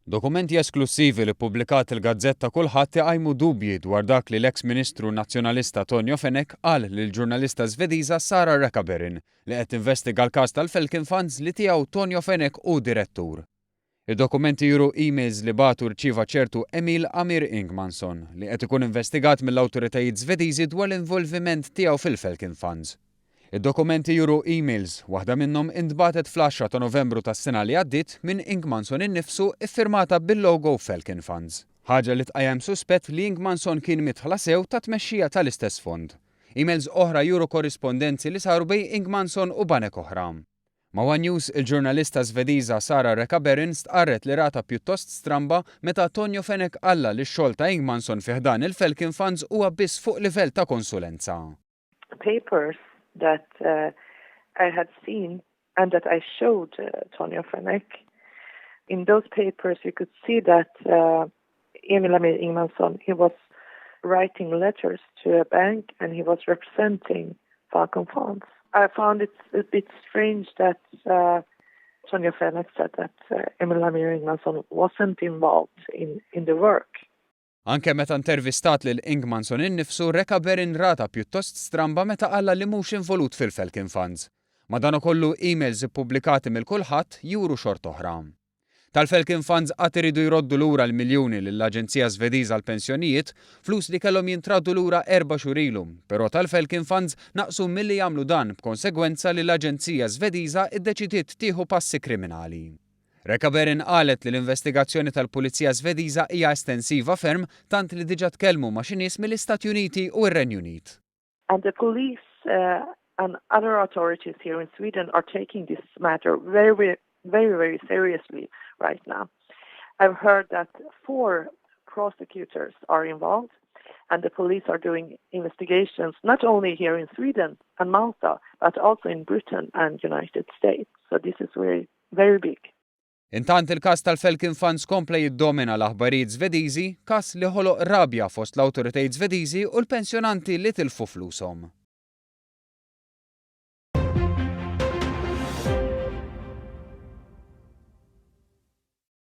Dokumenti esklusivi li ppubblikati l-gazzetta Kullħadd iqajmu dubji dwar dak li l-eks ministru nazzjonalista Tonio Fenech qal lill-ġurnalista Żvediża li qed investiga l-każ tal-Falcon funds li tiegħu Tonio Fenech hu direttur. Id-dokumenti juru emails li bagħtu rċieva ċertu Emil Amir Ingmansson li qed ikun investigat mill-awtoritajiet Żvediżi dwar l-involviment tiegħu fil-Falcon funds. Id-dokumenti juru emails, waħda minnhom intbagħtet fl-10 ta' Novembru tas-sena li għaddiet minn Ingmansson innifsu iffirmata bil-logo Falcon Funds. Ħaġa li tqajjem suspett li Ingmansson kien mitħla sew ta' tmexxija tal-istess fond. Emails oħra juru korrispondenzi li saru bejn Ingmansson u banek oħra. Ma' News il-ġurnalista Żvediża stqarret li rata pjuttost stramba meta Tonio Fenech qalla li x-xogħol ta' Ingmansson fi ħdan il-Falcon Funds huwa biss fuq livell ta' konsulenza. Papers that I had seen and that I showed Tonio Fenech. In those papers, you could see that Emil Amir Ingmansson, he was writing letters to a bank and he was representing Falcon funds. I found it a bit strange that Tonio Fenech said that Emil Amir Ingmansson wasn't involved in the work. Anke meta intervistat lil Ingmansson innifsu rata pjuttost stramba meta qalla li mhux involut fil-Falcon Funds. Madankollu emails ippubblikati mill-Kullħadd juru xort oħra. Tal-Falcon Funds qatt iridu jroddu lura l-miljuni lill-Aġenzija Żvediża għall-Pensjonijiet, flus li kellhom jintraddu lura 4 xhur ilu, però tal-Falcon Funds naqsu milli jagħmlu dan b'konsegwenza li l-Aġenzija Żvediża ddeċidiet tieħu passi kriminali. Rekaberin qalet li l-investigazzjoni tal-Pulizija Żvediża hija estensiva ferm tant li diġà tkellmu ma' xi nies mill-Istati Uniti u r-Renju Unit. And the police and other authorities here in Sweden are taking this matter very seriously right now. I've heard that 4 prosecutors are involved and the police are doing investigations not only here in Sweden and Malta but also in Britain and United States. So this is very big. Intant il-każ tal-Falcon Funds kompla jiddomina l-aħbarijiet Żvediżi, każ li ħoloq rabja fost l-awtoritajiet Żvediżi u l-pensjonanti li tilfu flushom.